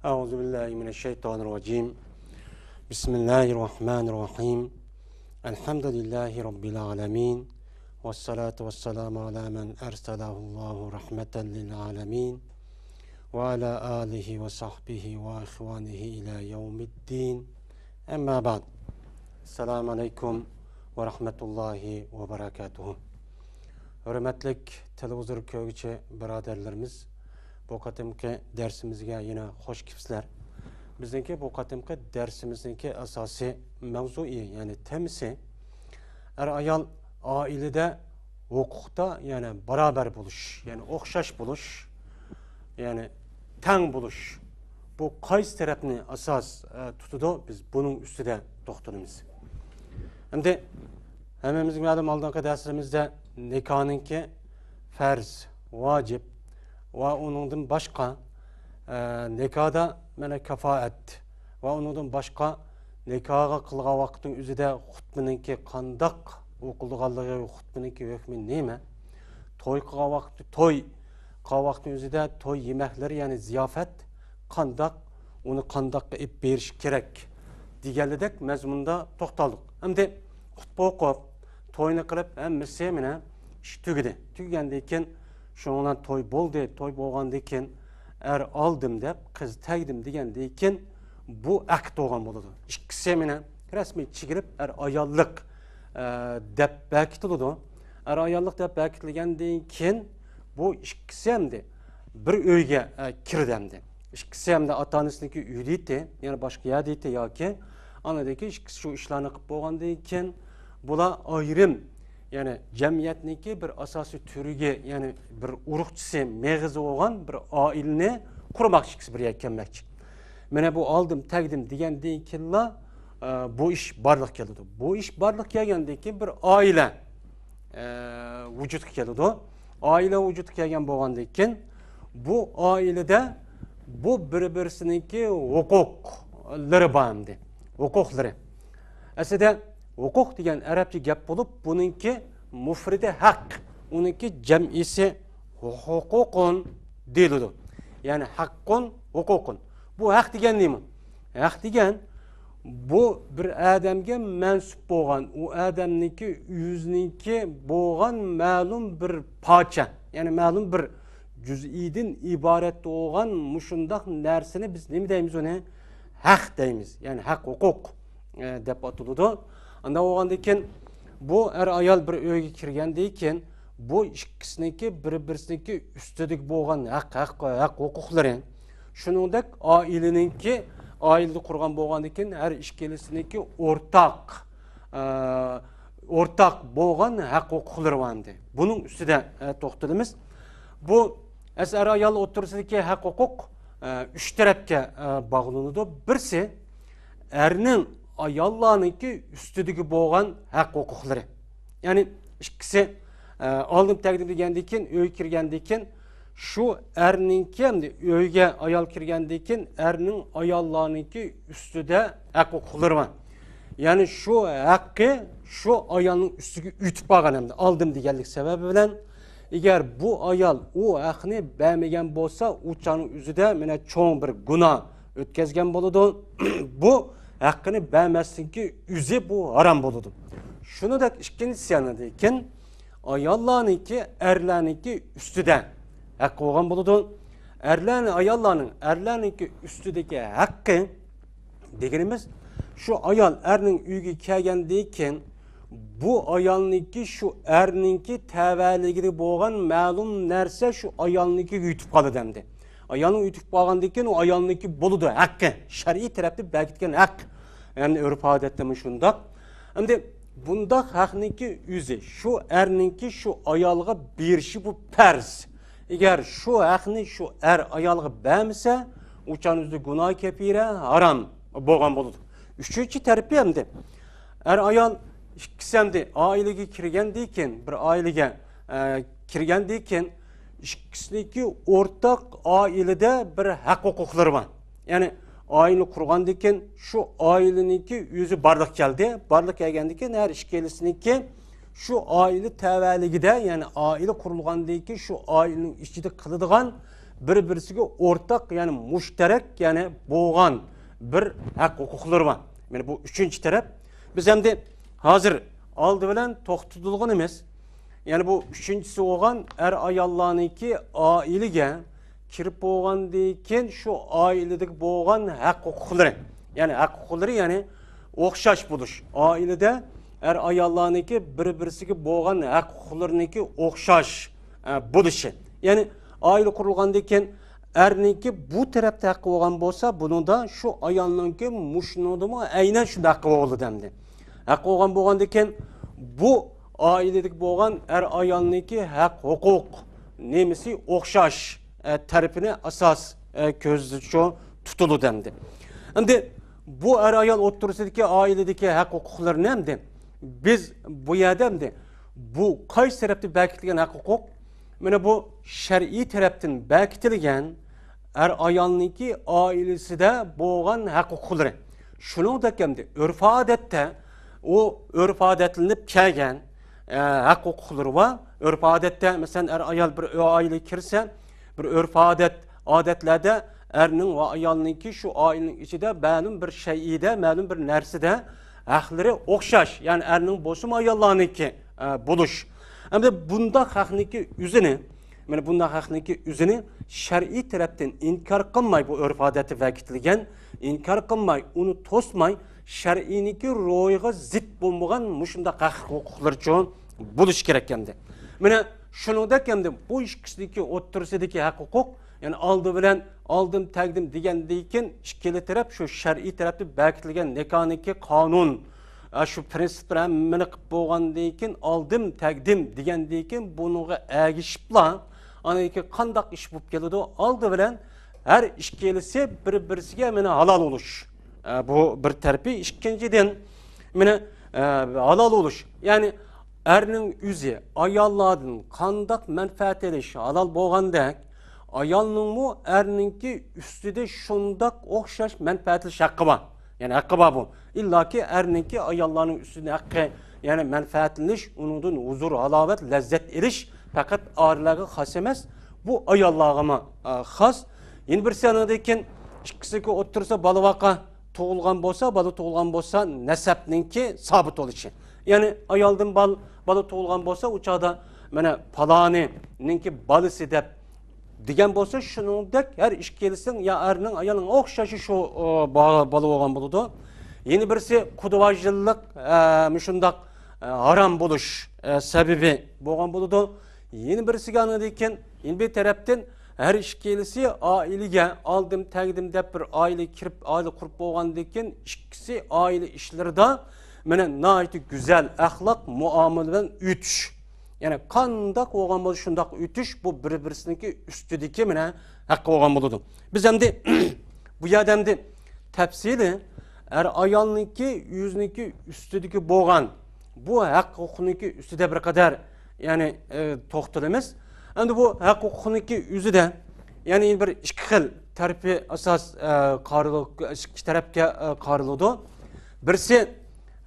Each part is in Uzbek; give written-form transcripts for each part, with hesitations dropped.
Euzubillahimineşşeytanirracim. Bismillahirrahmanirrahim. Elhamdülillahi Rabbil alemin. Vessalatu vesselamu ala men erselahullahu rahmeten lil alemin. Ve ala alihi ve sahbihi ve ihvanihi ila yevmiddin. Emma ba'd. Selamun aleyküm ve rahmetullahi ve berekatuhu. Hürmetlik televizyon köygüçe biraderlerimiz, bu qatimki dersimizge yine hoş kipsler. Bizdeki bu qatimki dersimizdeki asası mevzui yani temsi ayal ailede hukukta yani beraber buluş yani okşaş buluş yani teng buluş. Bu qaysi tarafını asas tutudu biz bunun üstüde doktorumuz. Şimdi hemimizin ma'lum aldığımız dersimizde nikahınki farz, vacip ve onundan başka nikahda mene kafaat ve onundan başka nikaha kılga vaktin üzerinde hutbinki kandak okulduğallığı hutbinki hükmü neyme? Toy kılga vaktin üzerinde toy yemekleri yani ziyafet kandak onu kandakka ip beriş gerek digelidek mezmunda toxtaldık. Hem de hutba okup toyunu kılıp hem mesleğimine iş tügedi. Tügendeyken şundan toy boldu, toy bolgandayken aldım dep kız tegdim degendeyken bu akt olgan boludu. İkisi mene resmi çigirip ayallık dep bekitilidu. Ayallık dep bekitilgendeyken bu ikisi hem de bir öyge kirdemdi. İkisi hem de atanısındaki üydiydi yani başka yerdiydi ya ki anadaki şu işlerini kıp bolgandayken bula ayrım yani cemiyetniki bir asası türüge yani bir urukçısı meğizi olan bir ailini kurmak çıksı bir yekenmek. Mene bu aldım tegdim digendeki ki bu iş barlık geldi. Bu iş barlık gelgendeki bir aile vücut geldi. Aile vücut gelgen bolgandayken bu ailede bu birbirisininki hukukları bağımdı. Hukukları. Aslında hukuk degen Arapça gap bulup bununki mufridi hak. Onunki cem'isi hukukun deyildi. Yani hakkun, hukukun. Bu hak degen neymi? Hak degen bu bir adamga mensup bolgan, o adamniki yüzninki bolgan ma'lum bir parça. Yani ma'lum bir cüz'idin ibaret olgan muşundaq narsani biz nima deymiz ona? Hak deymiz. Yani hak, hukuk dep atıldı. Anda oğandayken bu ayal bir öyge kirgendeyken bu ikisininki bir-birisiniki üstelik bolgan hak hukukları. Şunundak aileninki ailede kurgan bolgandayken her işkelisiniki ortak bolgan hak hukukları vardı. Bunun üstüde toxtalımız. Bu ayal oturusundaki hak hukuk üç tarafga bağlanıdı. Birisi erinin ayallarınki üstüdeki bolgan hak hukukları. Yani ikisi aldım tegdim degendeyken, öy kirgendeyken şu erninki hem de öyge ayal kirgendeyken erinin ayallarınki üstüde hak hukukları var. Yani şu hakkı şu ayalın üstüge ütüp bağlan hem de aldım degenlik sebebi bilen eğer bu ayal o hakkını beğenmegen bolsa uçanın üzüde mene çoğun bir günah ötkezgen boludu. Bu hakkını beğenmezsin ki yüze bu haram boludu. Şunu da ikincisi yanındayken ayallarınki erlerinki üstüde hakkı olgan boludu. Erlerinki üstüdeki hakkı degenimiz şu ayal erinin üyge kelgendeyken bu ayalınki şu erninki teveligide bolgan ma'lum narsa şu ayalınki ütüp kalı demdi. Ayalın ütüp bağandayken o ayalınki boludu hakkı. Şer'i tarafta belki hak. Yani örf adette şundak. Hem de bundak hakkınki yüzü şu erninki şu ayalga birişi bu perz. Eğer şu hakkını şu ayalga beğenmese uçan yüzü günah kepire haram bolgan boludu. Üçüncü terapi hem de ayal ikisi hem de ailege kirgendeyken bir ailege kirgendeyken ikisindeki ortak ailede bir hak hukukları var. Yani aile kurgandayken şu aileninki yüzü barlık geldi. Barlık gelgendeyken her işkelisiniki şu aile teveligide yani aile kurulgandayken şu ailenin içinde kılıdığan bir-birisiga o'rtaq, ya'ni mushtarak, ya'ni bo'lgan bir haq huquqlar bor. Mana bu uchinchi taraf. Biz endi hozir oldi bilan to'xtatilgan emas. Ya'ni bu uchinchisi bo'lgan er ayollarniki oilaga kirib bo'lgandan keyin shu oiladagi bo'lgan haq huquqlari, ya'ni haq huquqlari, ya'ni o'xshash bo'lish. Oilada er ayollarniki bir-birisiga bo'lgan haq huquqlarniki o'xshash bo'lishi. Ya'ni oila qurilgandan keyin erniki bu tarafda haqqi bo'lgan bo'lsa, buningda shu ayolningki mushnodimi aynan shunday haqqi bo'ldi demdi. Haqqi bo'lgandan keyin bu oiladagi bo'lgan er ayolniki haq huquq nemisi o'xshash tarafini asos ko'zda tutildi demdi. Endi bu er ayol o'rtasidagi oiladagi haq huquqlar nemdi? Biz bu yerda demdi, bu qaysi tarafda bekitilgan haq huquq? Mana bu shar'iy tarafdan bekitilgan er ayolniki oilasida bo'lgan haq huquqlari. Shuningdek hamda urf-odatda o örf-adetlenip kelgen hak hukukları var. Örf-adette mesela er ayal bir aile kirse bir örf-adetlerde erinin ve ayalınki şu ailenin içinde malum bir şeyide, malum bir nerside hakları okşaş. Yani erinin boşum ayallarınki buluş. Hem de bunda hakniki üzeni, yani bunda hakniki üzeni şer'i taraftan inkar kılmay bu örf-adeti vakitligen, inkar kılmay, onu tosmay, şer'iniki ro'yga zid bo'lmagan mushunda haq huquqlar uchun bo'lish kerak endi. Mana shuningdek endi bu ikkisidagi o'ttirsidagi haq huquq, ya'ni oldi bilan oldim taqdim degandan keyin ikkala taraf shu shar'iy tarafda bekitilgan nikohniki qonun shu prinsip bilan mini qilib bo'lgandan keyin oldim taqdim degandan keyin bunga agishiblar. Anaki qandoq ish bo'lib keladi? Oldi bilan har ikkalasi bir-birisiga mana halol bo'lish. Bu bir tarafi. İkinciden halal oluş. Yani erinin yüzü ayallardan kandak menfaat ediş halal boğandak ayalının mu erininki üstüde şundak okşaş menfaatli hakkı var. Yani hakkı var bu. İlla ki erininki ayallarının üstüne hakkı yani menfaatliş, onun huzur, halavet, lezzet eriş fakat ağırlığı has emez. Bu ayallarıma has. Yeni bir senedeyken ikisi ki otursa balıvaka toğulgan bolsa, balı toğulgan bolsa nesepninki sabit oluşu. Yani ayaldım balı toğulgan bolsa uçağda mana palanininki balısı dep digen bolsa şuningdek her işkelisin ya erinin ayalının okşaşı şu balı olgan buludu. Yeni birisi kuduvajlılık müşundak haram buluş sebebi bolgan buludu. Yeni birisi ganıdayken yeni bir taraftan her işkelisi ailege aldım taqdim dep bir aile kirip aile kurup bolgandan keyin ikkisi aile işlerinde mene naiti güzel ahlak muameleden ütüş. Yani kandak olgan bolsa şundak ütüş bu bir-birisiniki üstüdeki mene hakkı olgan boludu. Biz endi bu yerda tafsili er ayalniki yüzniki üstüdeki bolgan bu hak hukukuniki üstüde bir kadar yani to'xtalamiz. Endi bu haq huquqniki yüzüde yani bir ikki xil tarafi asas ikki tarafga qariladi. Birisi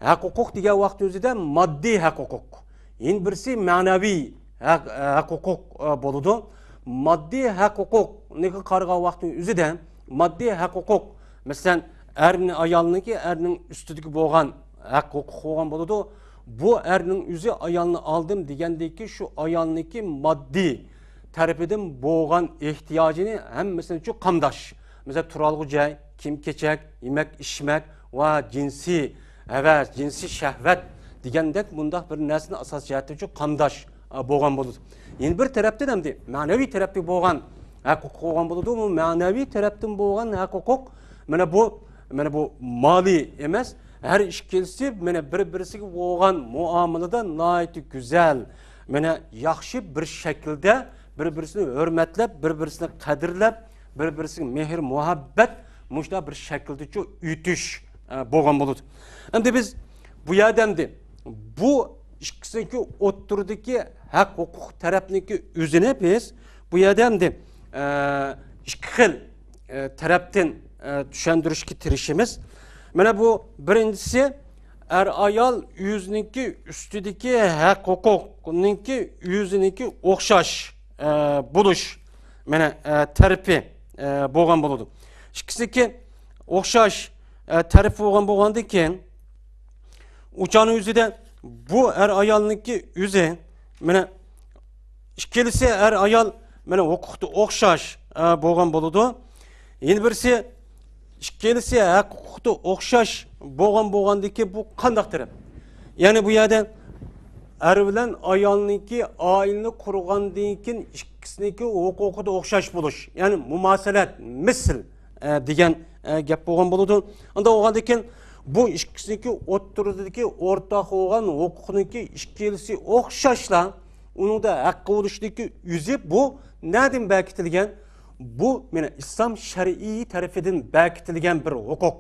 haq huquq degan vaqt o'zida moddiy haq huquq. Endi birisi ma'naviy haq huquq bo'ladi. Moddiy haq huquqni qaragan vaqt o'zida moddiy haq huquq masalan erni ayolniki erning ustidagi bo'lgan haq huquq bo'lgan bo'ladi. Bu erinin yüzü ayalını aldım degandeki şu ayalniki maddi tarafından boğan ihtiyacını hem mesela şu kamdaş. Mesela turalgı cay, kim keçek, yemek, içmek ve cinsi evet, cinsi şehvet degandek bunda bir nesne asas cihetli şu kamdaş boğan buludu. Yeni bir taraftan hem de manevi tarafta boğan hukuk boğan buludu. Bu manevi taraftan boğan hukuk mana bu mali emas. Her işkelisi bir-birisi olgan muamelede naiti güzel, yaxşı bir şekilde bir-birisini hürmetlep, bir-birisini kadirlep, bir-birisini mehir, muhabbet, muşda bir şekilde çok ütüş bolgan buludu. Endi biz bu yerden bu ikisindeki oturdaki hak hukuk tarafındaki üzerine biz bu yerden iki xil taraftan düşündürüşki tirişimiz. Mana bu birincisi er ayal yüzniki üstüdeki hak hukuqninki yüzniki okşaş buluş mana tarifi bo'lgan bo'ladi. Ikkisiniki o'xshash tarifi bo'lgandan keyin uçanın yüzü de bu er ayalniki yüzü mana ikkalisi er ayal mana huquqda o'xshash bo'lgan bo'ladi. Yana birisi ikkalisi huquqda o'xshash bo'lgandan keyin bu qanday taraf? Ya'ni bu yerda er bilan ayolniki oilani qurgandan keyin ikkisiniki huquqida o'xshash bo'lish, ya'ni mumasalat, misl degan gap bo'lgan bo'ladi. Unda o'g'andan keyin bu ikkisiniki o'ttiridagi o'rtaq bo'lgan huquqniki ikkalisi o'xshashlar, uning da haqqi bo'lishdagi yuzi bu neden bekitilgan? Bu mana islom shar'iy tarafidan bekitilgan bir huquq.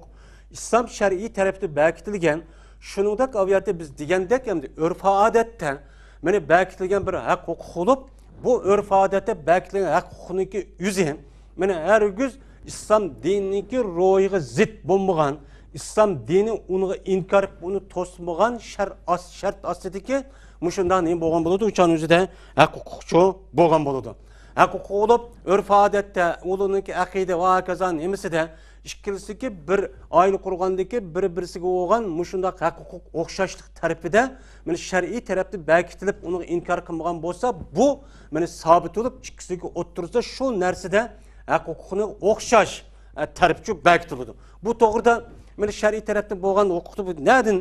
İslam shar'iy tarafdan bekitilgan. Shuningdek aviyatda biz degandek hamda urf-odatda mana bekitilgan bir haq huquq bo'lib, bu urf-odatda bekitilgan haq huquqniki yuzi mana hargiz islom dinining ro'yiga zid bo'lmagan, İslam dini onu inkar, onu tosmagan şart astidiki muşundan ne bo'lgan bo'ladi, uçan o'zida haq huquqchi bo'lgan bo'ladi. Haq huquq bo'lib, urf-odatda ularning aqida va kazan emasida ikkilisiki bir oila qurgandagi bir-birisiga bo'lgan mushunda haq huquq o'xshashlik tarafida mana shar'iy tarafda bekitilib uni inkar qilmagan bo'lsa, bu mana sabit bo'lib ikkisiga o'ttirsa shu narsada haq huquqni o'xshash tarafchi bekitiladi. Bu to'g'rida mana shar'iy tarafda bo'lgan huquqni bu nereden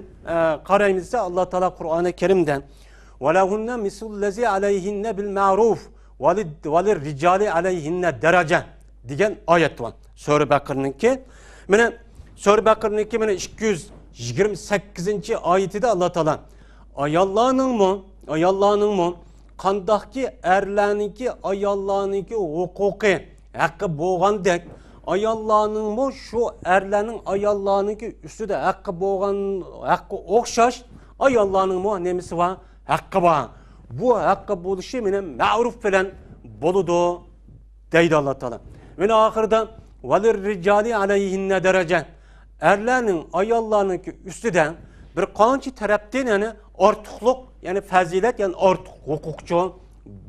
qarayımızsa Allah Teala Kur'an-ı Kerim'den وَلَهُنَّ مِسُلُّ الَّذِي عَلَيْهِنَّ بِالْمَعْرُوفِ وَلِلرِّجَالِ عَلَيْهِنَّ دَرَجَةٌ degan ayet var. Sure Bakır'ınki. Mana Sure Bakır'ınki mana 228. ayetide Allah Teala ayollarning mu qandaqki erlarninki ayollarninki huquqi haqqi bo'lgandek ayollarning mu şu erlerning ayollarninki ustida haqqi bo'lgan haqqi o'xshash ayollarning mu nemisi var haqqi var. Bu haqqi bo'lishi mana ma'ruf bilan bo'ladi deydi Allah Teala. Ve ahirda وَلِلْرِجَالِ عَلَيْهِنَّ دَرَجَةٌ erlerning ayollarninki ustida bir qancha tarafdan yani ortiqlik, yani fazilet, yani ortiq huquqchi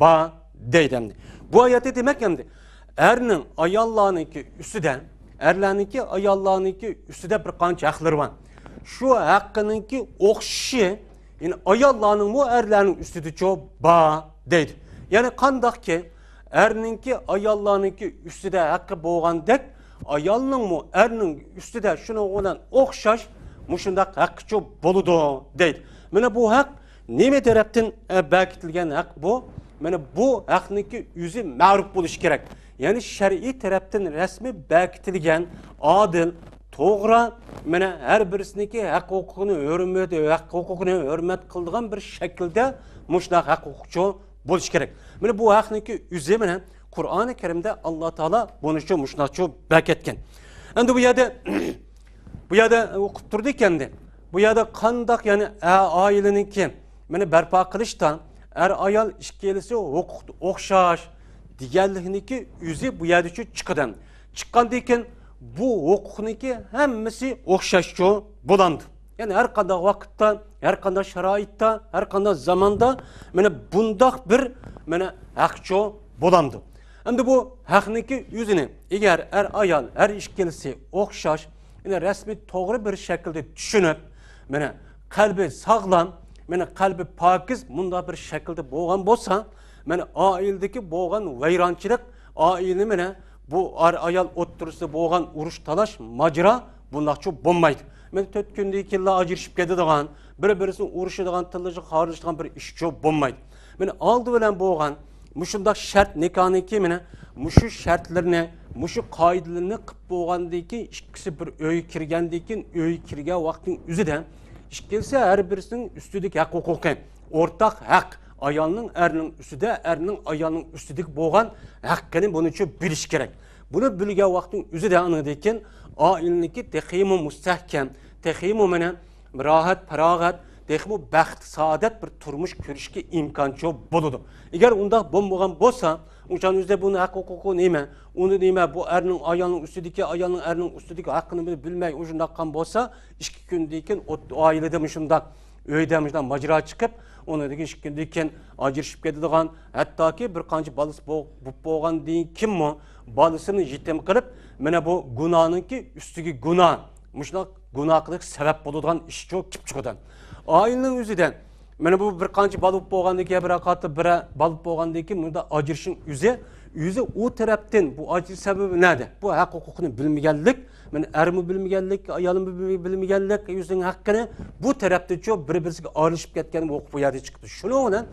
ba deydi. Bu ayette demek hamdi erning ayollarninki ustida bir qancha haqlari var. Şu haqqininki o'xshi, yani ayollarning mu erlarning ustida ba deydi. Yani qandaqki erninki ayollarninki ustida haqqi bo'lgandek ayolning mu erning ustida shuni bilan o'xshash mushundaq haqqi bo'ladi deydi. Mana bu haq nima tarafdan bekitilgan haq bu? Mana bu haqniki yuzi ma'ruf bo'lishi kerak. Yani shar'iy tarafdan rasmiy bekitilgan adil, to'g'ri, mana har birisiniki haq huquqini hurmat qiladigan bir shaklda mushundaq haq huquqchi bo'lishi kerak. Mana bu haqniki yuzi mana Qur'oni Karimda Allah Teala bunu şu mushundaqcha beketgan. Endi bu yerda o'qib turdi ekanda, bu yerda qandaq yani oilaniki mana barpo qilishdan er ayol ikkalisi huquqda o'xshash deganlikniki yuzi bu yerda chiqadi. Chiqqandan keyin bu huquqniki hammasi o'xshashcha bo'landi. Yani her qanday vaqtda, her qanday sharoitda, her qanday zamonda mana bundaq bir mana haqcho bo'landi. Endi bu haqniki yuzini eğer er ayol, her ikkalisi o'xshash, yani rasmiy to'g'ri bir shaklda tushunib, mana qalbi sog'lom, mana qalbi pokiz bunda bir shaklda bo'lgan bo'lsa, mana oiladagi bo'lgan vayronchilik, oilani mana bu ayol o'ttirisida bo'lgan urush talash, majra bundaqcha bo'lmaydi. Men 4 kundan keyin ajrashib ketadigan, bir-birisini urishadigan, tilashib, xorishadigan bir ish bo'lmaydi. Men oldi bilan bo'lgan mushundaq shart nikohniki mana mushu shartlarni, mushu qoidalarni qilib bo'lgandan keyin ikkisi bir uy kirgandan keyin uy kirgan vaqtning o'zida ikkisi har birisining ustidagi haq huquqi, o'rtaq haq, ayolning erning ustida, erning ayolning ustidagi bo'lgan haqqini buncha bilish kerak. Buni bilgan vaqtning o'zida aniqdan keyin oilaniki teximo mustahkam, teximo mana rohat, farog'at, teximo baxt, saodat bir turmush ko'rishga imkonchi bo'ladi. Agar unda bo'lmagan bo'lsa, o'shan o'zida buni haq huquqi nima, uni nima, bu erning ayolning ustidagi, ayolning erning ustidagi haqqini bilmay o'shunday qilgan bo'lsa, 2 kundan keyin oilada shunday öyden müşda macera çıkıp, onu diken ajırışıp ketadigan, hattaki bir qancha balası bo'lgan deyin kim mi? Balısını jitem qilib, mana bu günahınki üstüge günah. Muşnaq günah qilib sebep bo'ladigan ish çok kip chiqadan. Ayının o'zidan mana bu bir qancha bal bo'lgandan keyin bir aqatı bir bal bo'lgandan keyin bunda ajırışın yüzü o taraftan bu ajır sebebi nerede? Bu hak hukukunu bilmegenlik, yani ermi bilmegenlik, ayalımı bilmegenlik, yüzünün hakkını bu tarafta çok birbirine ayrışıp ketken bu bu yerde çıktı. Şunu olan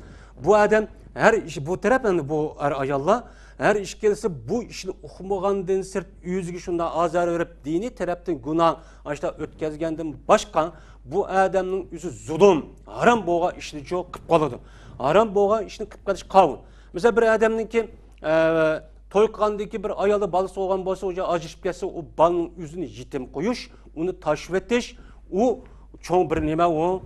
bu adam her iş bu taraftan bu ayallar her iş gelirse bu işini okumagandan sırt yüzüge şunda azar verip dini taraftan günah işte ötkezgenden başka bu adamın yüzü zulüm, haram boğa işini çok kıp kaladı. Haram boğa işini kıp kalış kavun. Mesela bir adamın ki toy qilgandaki bir ayalı balası olgan bolsa oja ajışıp ketsa o balın yüzünü jitim qo'yish, uni tashib etish, u cho'ng bir nima o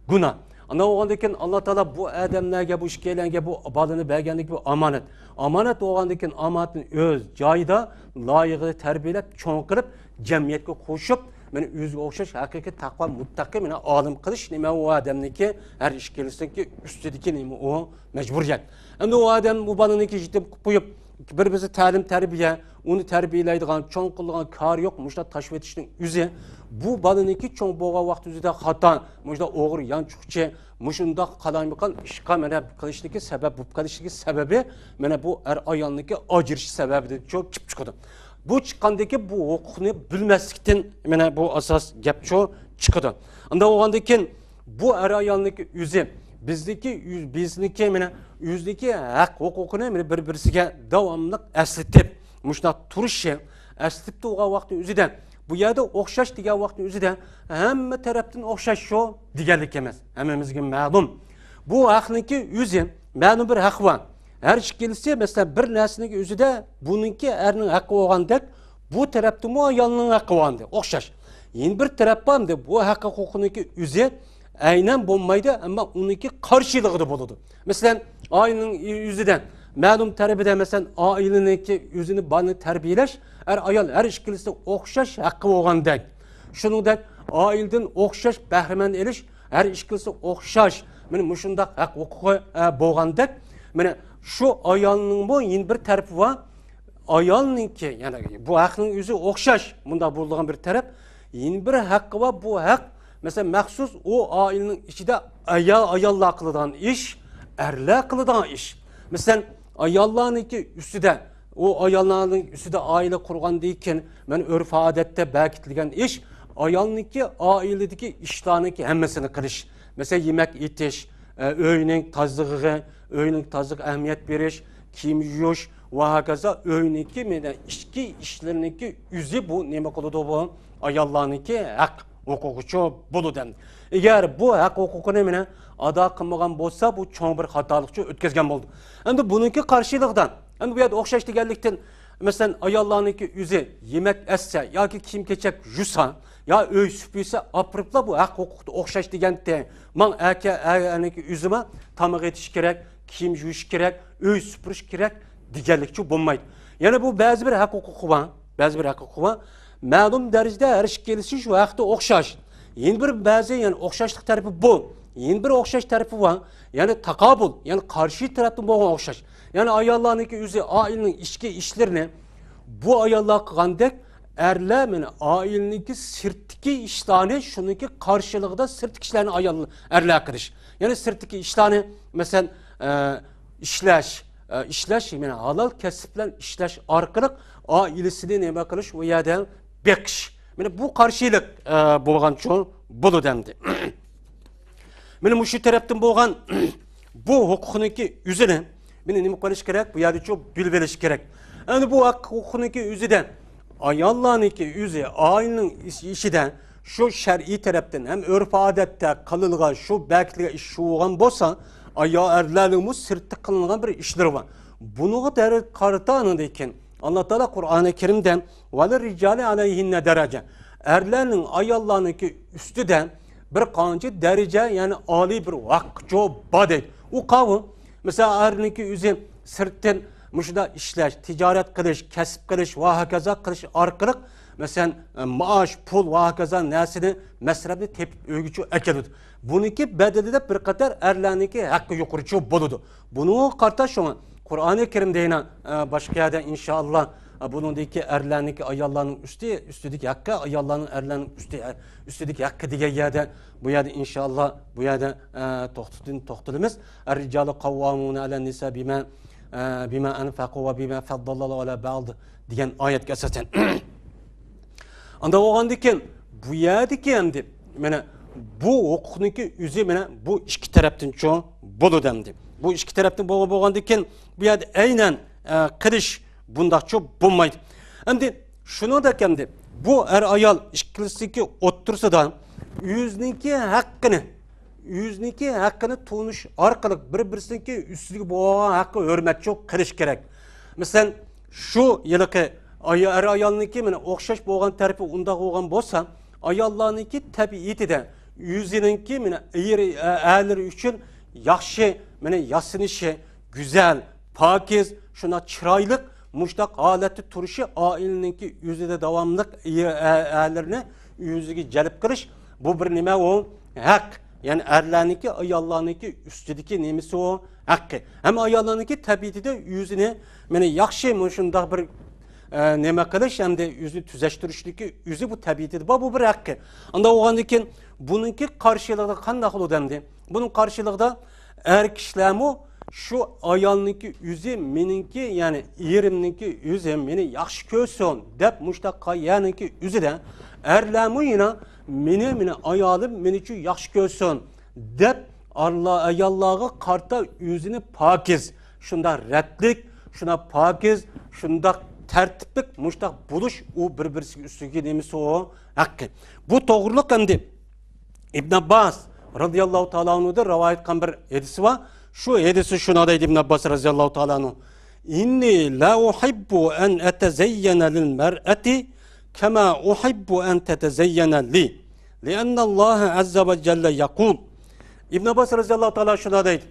günah. Ana olgandan keyin Alloh taolo bu odamlarga bu ishkelarga bu balını berganlik bu amonat. Amonat olgandan keyin amonatni o'z joyida loyiqli tarbiyalab, cho'ng qilib, jamiyatga qo'shib, mana o'ziga o'xshash haqiqiy taqvo muttaqi mana olim qilish nima u odamniki har ish kelsinki ustidagi nima o majburiyat. Endi o odam bu balıniki jitim qo'yib bir-birisi ta'lim terbiye, onu terbiyeleydiğin, çoğun kılığın kar yok, muşda taşıp etişinin yüzü. Bu balıniki çoğun boğa vakti yüzüde hata, muşda oğur yan çukçe, muşunda kalaymakan işka mene kılıştaki sebep, bu kılıştaki sebebi, mene bu ayağındaki acırışı sebebidir. Çok kip çıkıyordu. Bu çıkandaki bu hukukunu bilmezlikten mene bu asas gap çoğu çıkıyordu. Anda oğandaki bu ayağındaki yüzü, bizdeki mene yüzdeki hak hukukunu bir-birisiga davamlı esletip, muşna turuşu esletip de o vaktin üzüden, bu yerde okşaş diğer vaktin üzüden, hem taraftan okşaş şu diğerlik emez, hemimizge ma'lum. Bu hakkındaki yüzü, ma'lum bir hak var. Her şekilde mesela bir nesneki üzüde, bununki erinin hakkı olgandek, bu tarafta mu ayalının hakkı olgandı, okşaş. Yeni bir taraf var mı? Bu hak hukukundaki yüzü, aynen bulmaydı ama onunki karşılığı da buludu. Mesela ailenin yüzüden, ma'lum terbiyede mesela aileninki yüzünü bana terbiyeleş, ayal her işkilisi okşaş hakkı olgandek. Şunun da aileden okşaş bahrimen eliş, her işkilisi okşaş, benim muşunda hak hukuku bolgandek. Yani şu ayalının bu yeni bir tarafı var. Ayalınki yani bu hakkının yüzü okşaş, bunda bulduğun bir taraf. Yeni bir hakkı var, bu hak mesela mahsus o ailenin içinde ayalla kılıdan iş, erle kılıdan iş. Mesela ayalların iki üstüde, o ayalların üstüde aile kurgan deyken, ben örf adette belkitilgen iş, ayalının iki ailedeki işlerini hemmesini kılış. Mesela yemek itiş, öğünün tazlığı, öğünün tazlığı ehemmiyet veriş, kiyim yuş, ve hakaza öğününki, içki işlerindeki yüzü bu, neme kılıdı bu, ayalların iki hak. Hukukuçu bulu dendi. Eğer bu hak hukukunu mene ada kılmagan bolsa bu çoğun bir hatalıkçı ötkezgen buldu. Endi bununki karşılıktan, endi bu yerde okşaş degenlikten mesela ayallarınki yüzü yemek esse ya ki kim keçek jusa ya öy süpüyse aprıpla bu hak hukukta okşaş degende man erke yüzüme tamık etiş gerek, kim juş gerek, öy süpürüş gerek degenlikçi bulmaydı. Yani bu bazı bir hak hukuku var, ma'lum derecede her iş gelişi şu vakti okşaş. Yeni bir bazı yani okşaşlık tarafı bu. Yeni bir okşaş tarafı var. Yani takabul, yani karşı taraftan bu okşaş. Yani ayallarınki yüzü ailenin içki işlerini bu ayallar kıgandek erle aileninki sırtki işlerini şununki karşılığı da sırtki işlerini ayallar erle kırış. Yani sırtki işlerini mesela işleş yani halal kesiplen işleş arkalık ailesini neme kılış ve ya bekş. Yani bu karşılık bolgan çoğun bulu dendi. Yani şu taraftan bolgan bu hukukunki yüzüne neme kılış gerek, bu yerde çok bilveliş gerek. Yani bu hukukunki yüzüden ayallarınki yüzü ailenin işiden şu şer'i taraftan hem örf adette kalılığa şu belki iş şu olan bolsa erlerimiz sırtı kılıngan bir işler var. Bunu da kartanındayken Allah Teala Kur'an-ı Kerim'den وَلَا رِجَالِ عَلَيْهِنَّ derece. Erlerinin ayallarınki üstüden bir kancı derece yani âli bir vakço badet. O kavun mesela erlerinin yüzü sırtın müşda işler, ticaret kılış, kesip kılış, vahakaza kılış arkalık mesela maaş, pul, vahakaza nesini mesrabı tepip övgücü ekedir. buniki bedelide bir kadar erlerniki hakkı yukarıcı boludu. Bunu karta şuna Kur'an-ı Kerim'de yine başka yerde inşallah bunundaki erlerniki ayallarının üstüdeki hakkı ayallarının erlerinin üstüdeki hakkı diye yerde bu yerde inşallah bu yerde toxtulumuz er-ricalu kavvamun alen nisa bima anfaqu ve bima faddallahu ala ba'd diyen ayet esasen. Anda oğandiken bu yerdeki endi mene bu hukukniki yüzü mene bu iki taraftan çoğu bolu demdi. Bu iki taraftan boğandiken bu yerde aynen kırış bunda çok bulmaydı. Endi şunu da kendi bu er ayal işkilisiki otursa da yüzniki hakkını tuğunuş arkalık bir-birisindeki üstündeki boğan hakkı hürmet çok kırış gerek. Mesela şu yılıkı er ayalniki mene okşaş boğan tarifi unda boğan bolsa ayallarniki tabiiyeti de yüzününki mene eğerleri için yaxşı mene yasınışı güzel pakiz şuna çıraylık muştak aleti turuşu aileninki yüzüde devamlık eğerlerine yüzüge celip kırış bu bir nime o hak yani erlerniki ayallarniki üstüdeki nemisi o hakkı hem ayallarniki tabiiyeti de yüzüne mene yaxşı muşunda bir neme kılış hem de yüzü tüzeştirişteki yüzü bu tabiiyeti bu bir hakkı. Anda oğandikin bununki karşılığı kandak olu demdi. Bunun karşılığı da er kişilemu şu ayalniki yüzü meninki yani yerimninki yüzü meni yaxşı kösün dep muşta kayanınki yüzü de erlemu yine meni ayalım meniçi yaxşı kösün dep Allah ayallağı karta yüzünü pakiz şunda reddlik şuna pakiz şunda tertiplik muştak buluş o birbirisi üstüge nemisi o hakkı. Bu doğruluk endi İbn Abbas radıyallahu ta'ala anhu'da rivayet kan bir hadisi var. Şu hadisi şuna da İbn Abbas radıyallahu ta'ala anhu. İnni la uhibbu en etezeyyene lil mer'ati kema uhibbu en tetezeyyene li. Lianna Allah azze ve celle yakul. İbn Abbas radıyallahu ta'ala şuna deydi.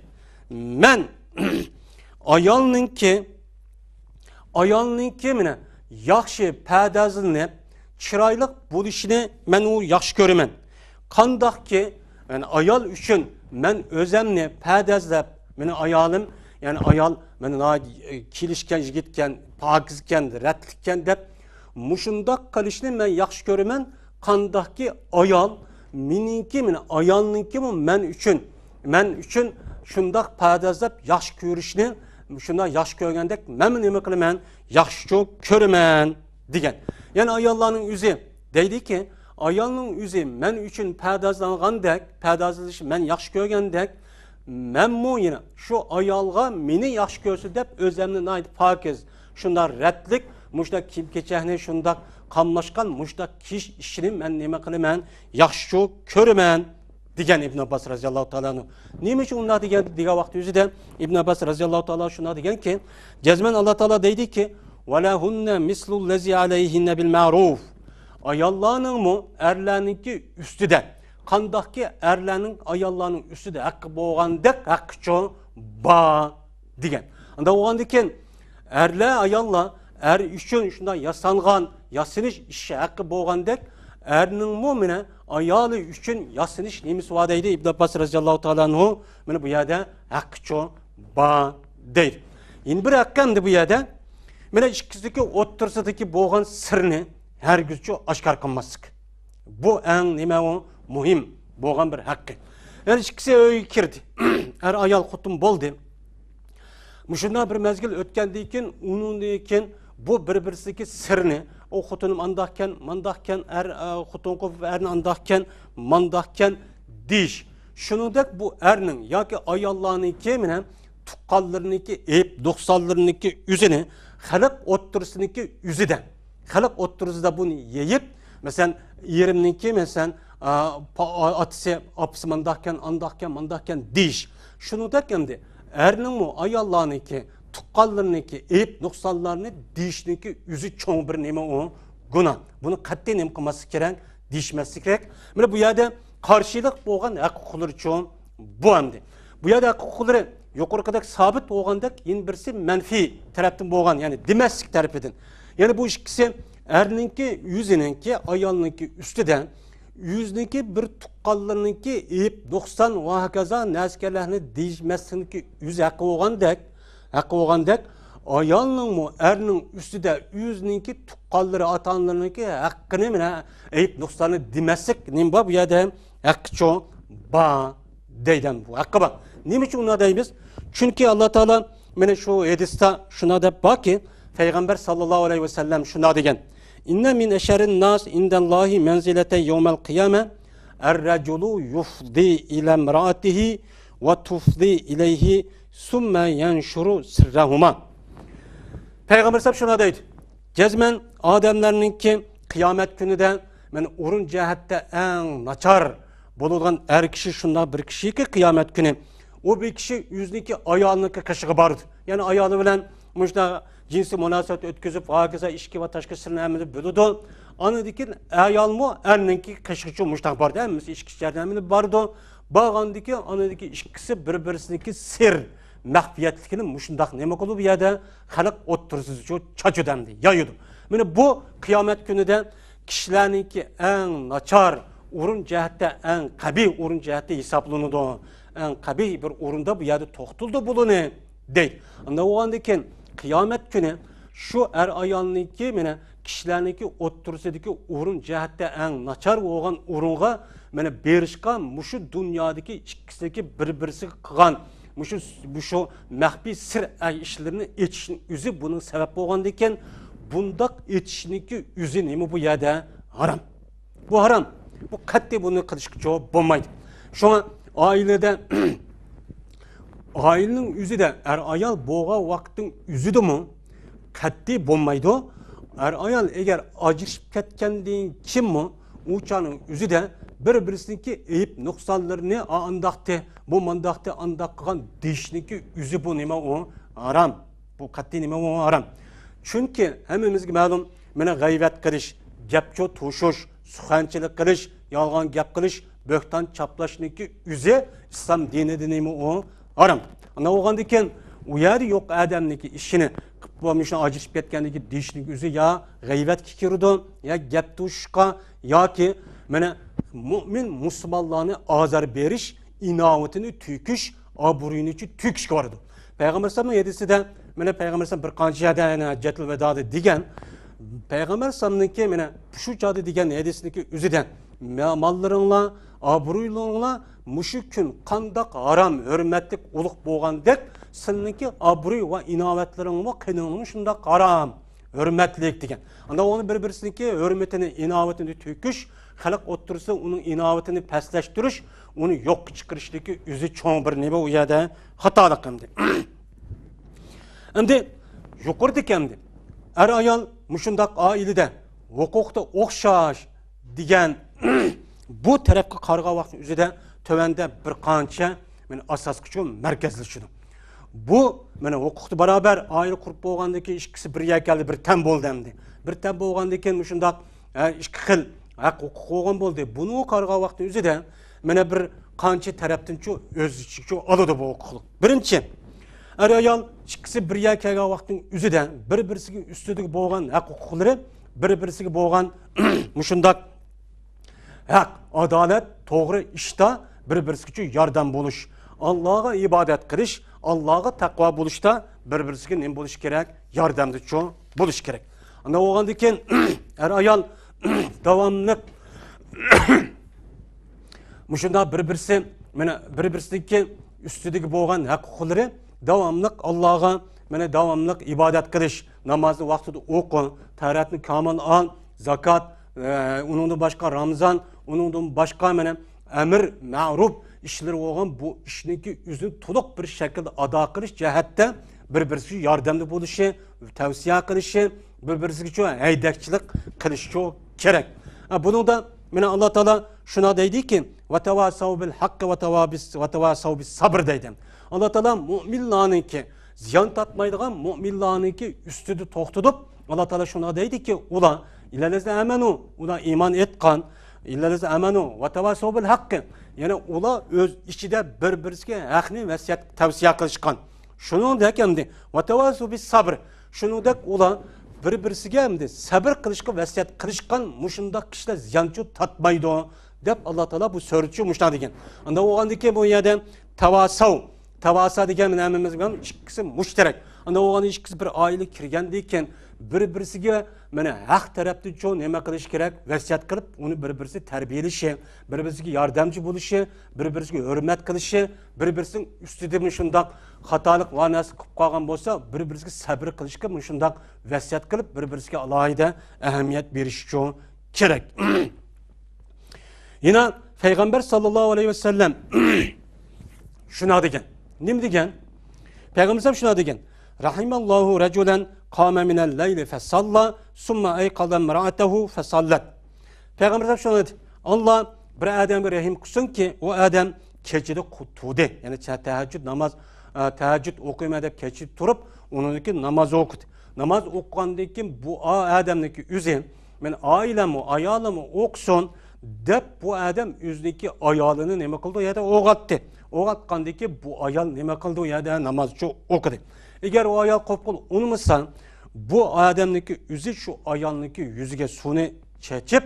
Men ayalninki mine yaxşı pədəzini, çıraylık buluşunu men o yaxşı görümen. Kandak ki yani ayal üçün men özemni pədəzləb meni ayalım yani ayal men kilişken jigitken, pakizken, rətlikken dep muşundak kalışını men yaxşı görümen. Kandak ki ayal mininki mine ayalninki mu men üçün şundak pədəzləb yaxşı görüşünü şunda yaş görgendek men nime kılımen yaxşı çok körümen digen. Yani ayallarının yüzü deydi ki ayalının yüzü men üçün pədazlanğandek pədazlış men yaxşı görgendek men mu yine şu ayalga meni yaxşı görsün dep özlemni naydı pakiz şunda reddlik muşda kim keçehne şunda kamlaşkan muşda kiş işini men nime kılımen yaxşı çok körümen digen İbn Abbas radıyallahu ta'ala. Neymiş onlar digen vakti yüzü de İbn Abbas radıyallahu ta'ala şuna digen ki cezmen Allah Teala deydi ki وَلَهُنَّ مِسْلُ الَّذِي عَلَيْهِنَّ بِالْمَعْرُوفِ ayallarının mu erlerninki üstü de kandaki erlerinin ayallarının üstü de hakkı boğandek hakkı çoğu ba digen. Anda oğandiken erle ayalla er üçün şunda yasangan yasınış işe hakkı boğandek erinin mumine ayalı üçün yasınış nemisi vadeydi İbn Abbas radıyallahu ta'ala anhu mene bu yerde hakkı ba değil. Yine bir hakkı bu yerde mene işkisindeki otursadaki boğan sırrını her güzçü aşkar kılmazdık. Bu en neme o muhim boğan bir hakkı. Yani işkisi öyle kirdi. Her ayal kutum boldu. Muşunda bir mezgil ötkendiyken onun deyken bu birbirisindeki sırrını o xutunum andahken, mandahken, xutun kopup erin andahken, mandahken diş. Şunudek bu erinin ya ki ayallarını kemine tukkallarınınki, eyip doksallarınınki üzini, halak otturusundaki yüzü de. Halak otturusu da bunu yiyip, mesela yerimninki mesela atısı, apısı mandahken diş. Şunudek kendi erinin mu ayallarınınki, tukkallarınınki, eyip noksallarını dişinki yüzü çoğun bir neme o guna. Bunu katli nem kılması gerek, dişmesi gerek. Böyle bu yerde karşılık boğan hukukları çoğun bu hamdi. Bu yerde hukukları yukarı kadar sabit boğandak yine birisi menfi taraftan boğan yani demeslik tarafından. Yani bu ikisi erininki yüzününki ayalınınki üstüden yüzniki bir tuqqanlarınki eyip 90 ve hakaza neskerlerini değişmesindeki yüz hakkı olgandek ayalının mu erinin üstüde yüzninki tuqqanları atanlarınki hakkını mine eyip 90'ı demesik nimba bu yerde hakkı çoğu ba deyden bu hakkı ba. Nime için ona deyimiz? Çünkü Allah Teala mene şu hadiste şuna da bak ki Peygamber sallallahu aleyhi ve sellem şuna degen. İnne min eşerin nas indallahi menzilete yevmel kıyame er-reculu yufdi ile mraatihi ve tufdi ileyhi sümme yenşuru sirrahuma. Peygamber sallallahu şuna deydi. Cezmen adamlarınki kıyamet günü de men urun cehette en naçar bulungan er kişi şunda bir kişi ki kıyamet günü o bir kişi yüzündeki ayağındaki kaşığı bardı. Yani ayağı bilen muşta cinsi münasebet ötküzüp hakeza işki ve taşkısını emini bölüdü. Anıdaki ayağın mı erninki kaşığı muşta bardı. Emisi işkişlerden emini bardı. Bağandaki anıdaki işkisi birbirindeki sir mahfiyetlikini muşundak nemek olup ya da halk otursuz şu çacı demdi, yayıyordu. Yani bu kıyamet günü de kişilerinki en naçar urun cehette en kabi urun cehette hesaplanıdı. En kabi bir urunda bu yerde toktuldu bulunu değil. Anda o andaki kıyamet günü şu er ayağındaki mene kişilerinki otursadaki urun cehette en naçar olan urunga mene berişkan muşu dünyadaki ikisindeki birbirisi kıgan muşu mahbi sir işlerini etişin üzü bunun sebep olan diken bundak etişindeki üzü nemi bu yerde haram. Bu haram. Bu katli bunu kılışık cevap bulmaydı. Şu an ailede ailenin yüzü de er ayal boğa vaktin yüzü de mu katli bulmaydı. Er ayal eğer acırışıp ketkendiğin kim mu uçanın yüzü de birbirisininki eyip noksanlarını andaktı bu mandaktı andakkan değişindeki yüzü bu nime o haram. Bu katli nime o haram. Çünkü hemimizge malum mene gayvet kılış, gepço tuşuş, suhançılık kılış, yalgan gap kılış, böktan çaplaşniki yüzü İslam dini dinimi o haram. Ana oğandayken uyarı yok adamniki işini kıpmamışın acışıp ketkendeki dişlik yüzü ya gayvet kikirudun ya gap tuşka ya ki mene mümin Müslümanlarını azar beriş, inavetini tüküş, aburuyunu tüküş vardı. Peygamber sallallahu yedisi de mene Peygamber sallallahu bir kancıya cetil vedadı digen Peygamber sallallahu mene şu cadı digen yedisindeki üzüden mallarınla, aburuylarınla müşükün kandak haram, hürmetlik uluk boğandek sınınki aburuy ve inavetlerin ve kınının şundak haram, hürmetlik digen. Anda onu birbirindeki hürmetini, inavetini tüküş, halk otursa onun inavetini pesleştiriş, onu yok çıkarıştaki yüzü çoğun bir nebe uyada hatalık hem de. Hem de yukarıdık hem de. Er ayal muşundak ailede hukukta okşaş digen bu tarafki karga vakti üzerinde tövende bir kança asas küçük merkezli şunu. Bu hukukta beraber aile kurup boğandaki işkisi bir yer geldi bir tem boldu hem de. Bir tem boğandaki muşundak işkil hukuk olgan boldu. Bunu karga vakti üzerinde bir kança taraftan şu özlükçü alıdı bu hukukluk. Birinci er ayal işkisi bir yer geldi vaktin üzerinde birbirisi üstüdeki boğan hukukları birbirisi boğan muşundak hak, adalet, doğru işte birbirisi yardım buluş. Allah'a ibadet kılış, Allah'a takva buluşta birbirisi ne buluş gerek? Yardımcı çoğu buluş gerek. Ana oğandayken er ayal devamlı muşunda birbirisi üstüdeki boğan hukukları devamlı Allah'a devamlı ibadet kılış, namazı vaktinde oku, taharetini kamal al, zakat, onun başka Ramazan, onun başka emir, ma'ruf işleri olan bu işindeki yüzünü toluk bir şekilde ada kılış cihette birbirisi yardımcı buluşu, tavsiye kılışı, birbirisi heydekçilik kılışı gerek. Bunu da Allah Teala şuna dedi ki ve tevasav bil hakkı ve tevasav bis sabır dedi. Allah Teala müminlerin ki ziyan tatmaydıgan müminlerin ki üstüdü toxtudup Allah Teala şuna dedi ki ula illellezine amenu ula iman etkan illellezine amenu ve tevasav bil hakkı yani ula öz içinde birbirine hakni vasiyet tavsiye kılışkan. Şunu da kemdi ve tevasav bis sabır. Şunu da ula birbirine sabır kılışkı vasiyet kılışkan muşunda kişiler ziyancı tatmaydı. deb Alloh taolo bu so'rchi mushta degan. Unda o'g'andiki bu yerda tavasa degan namimiz bilan ikkisi mushtarak. Unda o'g'an ikkisi bir oila kirgandan keyin bir-birisiga mana haq tarafdan cho'ng nima qilish kerak, vasiyat qilib, uni bir-birisi tarbiyalashi, bir-birisiga yordamchi bo'lishi, bir-birisiga hurmat qilishi, bir-birisining ustida shundoq xatolik va nas qilib qolgan bo'lsa, bir-birisiga sabr qilishga shundoq vasiyat qilib, bir-birisiga alohida ahamiyat berish uchun kerak. Yana Payg'ambar sallallohu alayhi vasallam shuna degan. Nima degan? Payg'ambar shuna degan. Rahimallohu rajulan qama minal layli fasalla summa ayqaza imra'atahu fasallat. Payg'ambar shuna dedi. Alloh bir odamga rahim qilsinki, u odam kechida turdi. Ya'ni tahajjud o'qiyman deb kechida turib, uniki namoz o'qidi. Namoz o'qigandan keyin bu odamniki o'zi, men oilami, ayolim o'qsin deb bu odam o'ziniki ayolini nima qildi? Ya da o'g'atdi. O'g'atgandan keyin bu ayol nima qildi? Ya da namozchi o'qidi. Agar o ayol qo'pqil unmasan, bu odamniki o'zi shu ayolniki yuziga suvni chechib,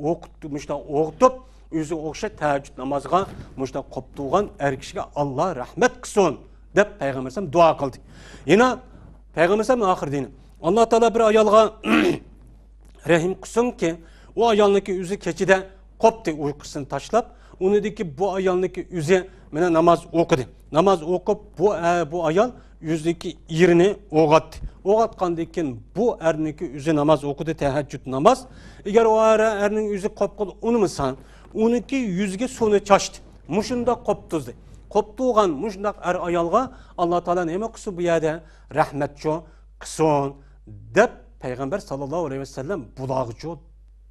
o'qitib, o'zi o'xsha tahajjud namoziga qo'ptugan er kishiga Alloh rahmat qilsin deb payg'ambar sollallohu duo qildi. Yana payg'ambar sollallohu oxirida Alloh taolo bir ayolga rahim qilsinki, o ayolniki o'zi kechida qopdi, uyqusini tashlab, unidagi bu ayolniki o'zi mana namoz o'qidi. Namoz o'qib bu ayol yüzdeki yerini o'g'atdi. O'g'atgandan keyin bu erniki o'zi namoz o'qidi, tahajjud namoz. Agar o erning o'zi qopqil unmasan, uniki yuzga suvni chashdi. Mushunda qoptuzdi. Qoptugan mushundaq er ayolga Alloh taolo nima qilsin bu yerda? Rahmatcho qilsin deb payg'ambar sallallohu alayhi vasallam bulog'icho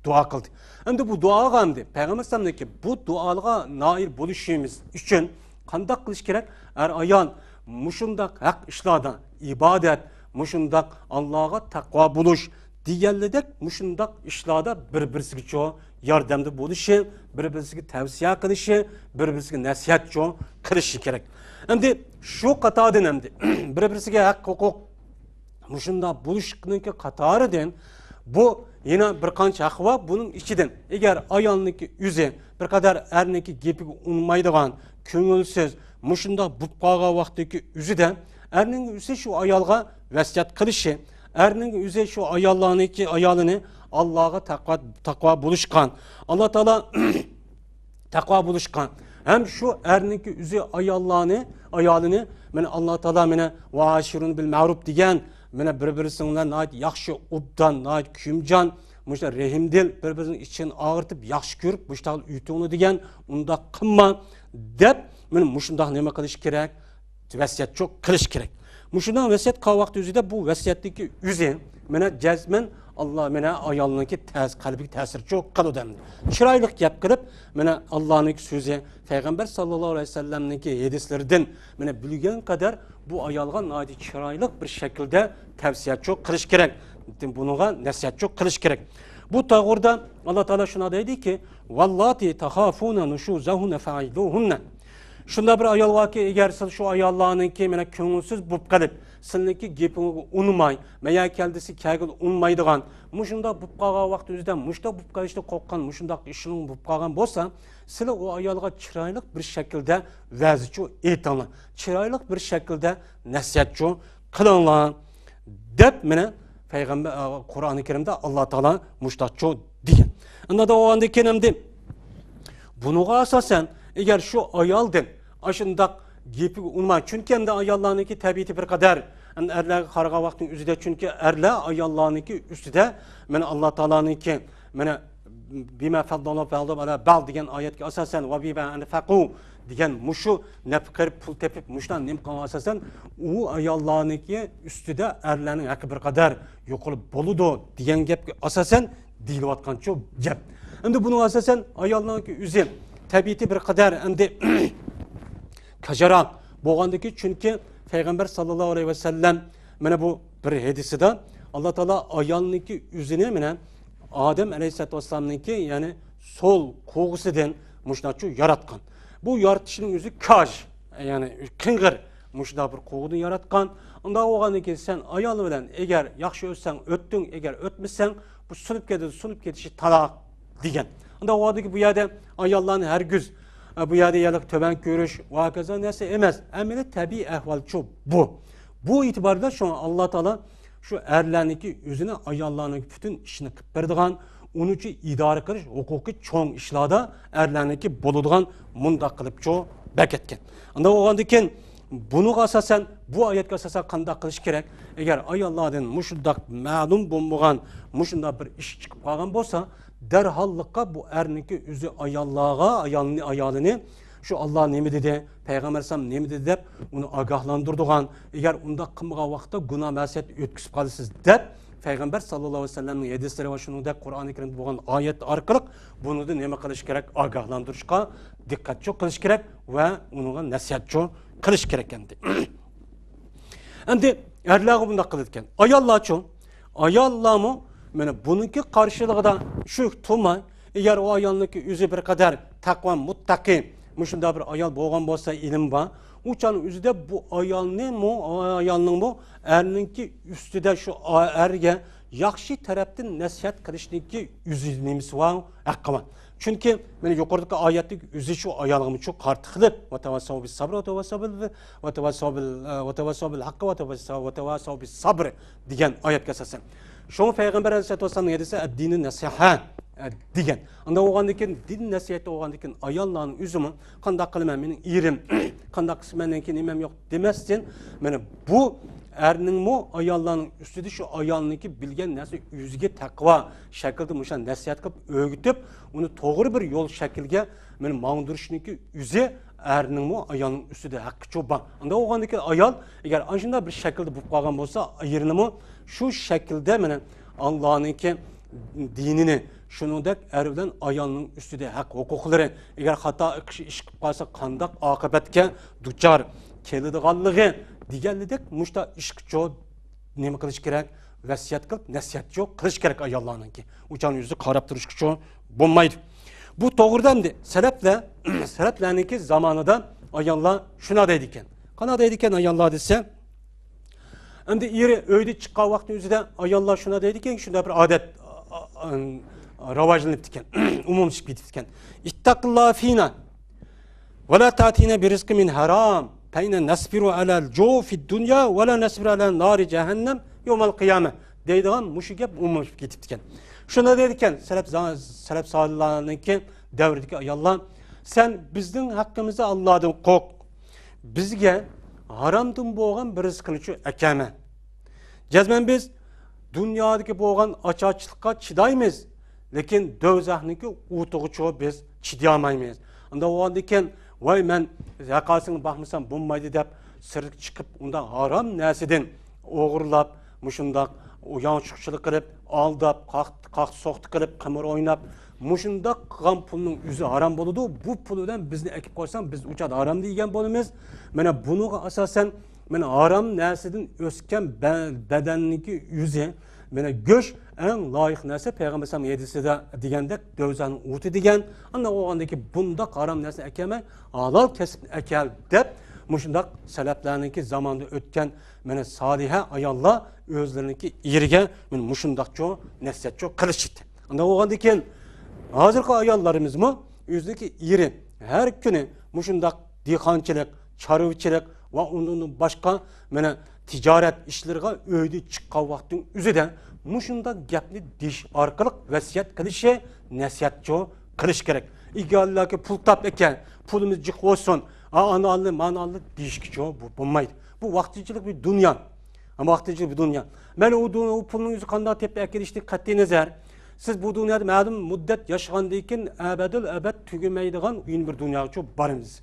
duo qildi. Endi bu duoga hamdi payg'ambar sallallohu bu duoga nail bo'lishimiz uchun qanday qilish kerak? Er ayol mushundaq haq ishlarda ibodat, mushundaq Allohga taqvo bo'lish deganidek mushundaq ishlarda bir-birisiga yordamda bo'lishi, bir-birisiga tavsiya qilishi, bir-birisiga nasihat qilishi kerak. Endi shu qatordan endi bir-birisiga haq huquq mushundaq bo'lishning qatoridan bu yana bir qancha haq va buning ichidan agar ayolniki o'zi bir qadar erniki gapiga unmaydigan, ko'ngilsiz mushunda bo'lib qolgan vaqtdagi o'zida erning o'zi shu ayolga vasiyat qilishi, erning o'zi shu ayolini Allohga taqvo bo'lishgan, Alloh taolo taqvo bo'lishgan. Hem şu erniki o'zi ayolini men Alloh taolo meni va'ashirun bil ma'ruf degan, meni bir-birisinglar yaxshi obdan, kuyimjon, mushta rahimdil, bir-birini için ağırtıp yaxshi ko'rib, mushta uytuni degan, unda qilma deb men mushundaq nima qilish kerak? Vasiyat çok qilish kerak. Mushundaq vasiyat qilgan vaqt o'zida bu vasiyatdagi o'zi meni jazman Allah meni ayolniki qalbiga ta'sir çok qiladi. Chiroyli gap qilib, meni Allohning so'zi, payg'ambar sallallohu alayhi vasallamniki hadislaridan meni bilgan qadar bu ayolga noyat chiroyli bir shaklda tavsiya çok qilish kerak. Bunga nasihat çok qilish kerak. Bu to'g'rida Alloh taolo shuna deydiki, "Vallati takhafuna nushuzahunna fa'iduhunna." Shunda bir ayol varki, eğer siz şu ayollarniki meni ko'ngilsiz bo'lib qolib, sizniki gapingizni unmay, meya keldisi kagil unmaydigan, mushunda bo'lib qolgan vaqt o'zida mushda bo'lib qolishni qo'rqqan, mushundaq ishning bo'lib qolgan bo'lsa, sizlar o ayolga chiroyli bir shaklda va'zichi aytinglar, chiroyli bir shaklda nasihatchi qilinglar deb meni payg'ambar Qur'oni Karimda Alloh taolo mushtaqcho degan. Unda davomida kelamdi. Bunuga asosan eğer şu ayoldan aşındaq gepi unma, çünkü hem de ayollarniki tabiati bir kadar erler qaragan vaqtning o'zida, çünkü erler ayollarniki üstüde men Alloh taolo'niki meni bima faddala ba'dhum ala ba'd degan oyatga asosan va bima anfaqu degan mushu nafqir pul tepib mushdan nimqon asosan u ayollarniki üstüde erlarning haqqi bir qadar yo'qolib bo'ludi degan gapga asosan deyilayotgan shu gap. Endi buni asosan ayollarniki o'zi tabiati bir kadar endi kajarak bo'lgandiki, çünkü payg'ambar sallallohu alayhi vasallam mana bu bir hadisida Alloh taolo ayolniki o'zini mana Adem alayhissalatu vassalamniki, ya'ni sol qo'g'isidan mushnachu yaratgan. Bu yaratishning o'zi kaj, ya'ni qing'ir mushda bir qo'g'ini yaratgan. Unda o'g'aniki sen ayol bilan eğer yaxshi o'tsang o'tding, eğer o'tmasang bu sunib ketishi taloq degan. Anda o adaki bu yerde ayollarni her güz bu yerde yalık töben görüş vakaza nesi emez. Emine tabi ehval çok bu. Bu itibarda şu an Allah Teala şu erlerniki yüzüne ayollarning bütün işini qilib beradigan, onun için idare qilish huquqi cho'ng ishlarda erlerniki bo'ladigan mundaq qilib cho beketken. Anda o'g'andan keyin bunu asasen bu ayetga asasen qanday qilish kerak? Agar ayollardan mushundaq ma'lum bo'lmagan mushundaq bir ish chiqib qolgan bo'lsa, derhallıkka bu erniki yüzü ayollarga ayolini şu Allah nemi dedi, Peygamber Sam nemi dedi dep onu agahlandırdıgan. Eğer unda kılmagan vaqtda günah masiyet ötküsüp kalısız dep Peygamber sallallahu aleyhi ve sellem'in hadisleri var şunu dep Kur'an-ı Kerim'de bo'lgan ayet arkalık bunu da neme kılış gerek? Agahlandırışka dikkatçi kılış gerek ve onunla nasihatçi kılış gerek endi. Endi erlağı bunda kılırken ayollar çoğun ayollar mı? Mana bununki qarshilığida shu tumay eğer o ayolniki yüzü bir kadar takva muttaqi muşunda bir ayol bo'lgan bo'lsa ilim var. Uçanın yüzüde bu ayolning bu erninki üstüde şu erge yaxshi tarafdan nasihat qilishniki yüzü nemisi var haqqi var. Çünkü men yuqoridagi oyatdagi yüzü şu ayolga çok qarti qilib va tavassav bis sabr va tavassav bil haqqi va tavassav bis sabr degan oyatga asosan Şunu Peygamber Aleyhisselatü Vesselam'ın hadisi dinin nasihat diyen. Anda oğandan keyin din nasihati oğandan keyin ayollarning üzümü qanday qilman mening erim, qanday qilsa menden keyin nimam yo'q demasdan, mana bu erning mu ayollarning ustida şu ayolniki bilgan narsa yüzüge taqvo shaklda musha nasihat qilib o'gitib, uni to'g'ri bir yo'l shaklga meni mangdirishniki yüzü erning mu ayolning ustida haqqi cho'ba. Anda oğandan keyin ayol agar ana shunday bir shaklda bo'lib qolgan bo'lsa, erini mu şu şekilde mene Allah'ınki dinini şunundak ervden ayağının üstüde hak hukukları eğer hata iş kalsa kandak akıbetke duçar keladiganlığı digenlidik muşta iş çoğu nemi kılış gerek vasiyat kılıp nasihat çoğu kılış gerek ayağlarınki uçan yüzü karab duruş çoğu bulmaydı. Bu doğrudan de sebeplerindeki zamanında ayağlar şuna deydiken kana deydiken ayağlar dese Endi eri öyde çıkan vaktin yüzüde ayollar şuna deydi ki şunda bir adet ravajlanıp diken, umumlaşıp gidip diken. İttakillah fina ve la ta'tina bi rizqi min haram feyne nasbiru alal jo fid dunya ve la nasbiru alal nari cehennem yevmel kıyame deydiğen muşigep umumlaşıp gidip diken. Şuna deydiken selef salihlarınki devredeki ayollar sen bizden hakkımızı Allah'dan kork bizge haramdan bo'lgan bir rizqini şu ekeme. Cezmen biz dünyadaki bo'lgan açıklıkka çidaymiz. Lekin dövzahniki utuğuçu biz çidayamaymiz. Anda o andayken vay men yakasını bakmışsam bulmaydı dep sırık çıkıp onda haram nesiden oğurlap muşundak uyanışıkçılık kılıp aldap kalk soğuk kılıp kımır oynap Muşunda qılgan pulun yüzü haram boludu. Bu puludan bizni ekip koysam biz uçad haram degan bolamiz. Mana bunuga asosan mana haram narsadan o'sgan badanniki yüzü mana go'sht eng loyiq narsa Peygamber sallam hadisida degandek dövzaning o'ti degan. Ana o'g'andaki bunda haram narsa ekamay halol kesib ekal deb mushundaq salaflarniki zamonda o'tgan mana soliha ayollar o'zlariniki eriga men mushundaqcho nasihatcho qilishdi. Ana o'g'andaki Hazırki ayollarımız mı? Yüzdeki iri her günü muşundak dihqançılık, çarıvçılık ve onun başka ticaret işlerine öyde çıkan vaktin üzerinde muşundak gapni diş arkalık vasiyet kılışı nasihatçı kılış gerek. İgallaki ki pul tap eken, pulumuz cık olsun, analı manalı dişkiço bu bulmaydı. Bu vakticilik bir dünya. Ama vakticilik bir dünya. Ben o pulun yüzü kanda tepe ekelişti katli nezer. Siz bu dünyada ma'lum muddat yaşagandan keyin abad tügemeydigan yeni bir dunyoga çok barimiz.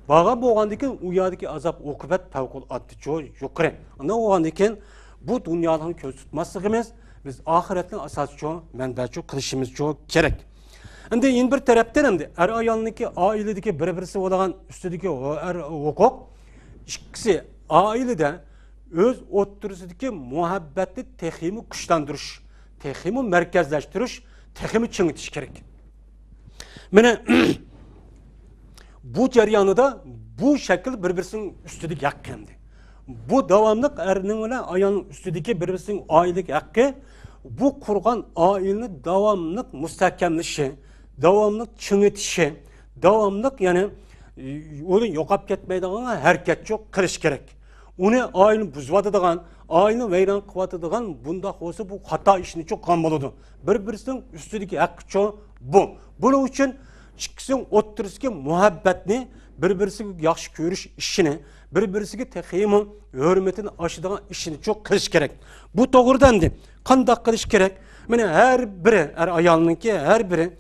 Bağa bo'lgandan keyin u yerdagi azob oqibat favqulodda yuqori. Ana bo'lgandan keyin bu dunyodan ko'z tutmasligimiz biz oxiratning asosiy manbachi qilishimiz kerak. Endi yeni bir tarafdan endi er ayolniki oiladagi bir-birisi bo'lgan ustidagi huquq ikkisi oilada o'z o'ttirisidagi muhabbatni teximi kuchlantirish Tehimi merkezleştiriş, tehimi çıngıtış gerek. Mene bu jaryanı da bu şekil bir-birisinin üstüdeki hakkı hem de. Bu devamlık erinin ile ayağının üstüdeki bir-birisinin ailelik hakkı bu kurgan ailenin devamlık müstahkemleşi, davamlıq çiңitişi, davamlıq yani onu yoqap ketmeydiğine hareket çok kılış gerek. Onu ayını buzvatadigan, ayını veyran kıvatadigan bundaq olsa bu hata işini çok kan boludu. Bir-birisinin üstüdeki hakkı çok bu. Bunun için ikisinin o'ttirisiga muhabbatni, bir-birisiga yaxshi ko'rish ishini, bir-birisiga teximi hurmatini oshadigan ishini çok qilish kerak. Bu to'g'ridan qanday qilish kerak? Mana har biri, ayolninki har biri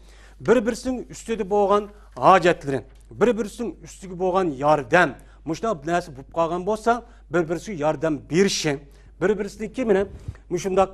bir-birisining ustida bo'lgan hojatlarini, bir-birisining ustiga bo'lgan yordam, mushunday narsa bo'lib qolgan bo'lsa, bir-birisiga yordam berishi, bir-birisiniki mana mushunday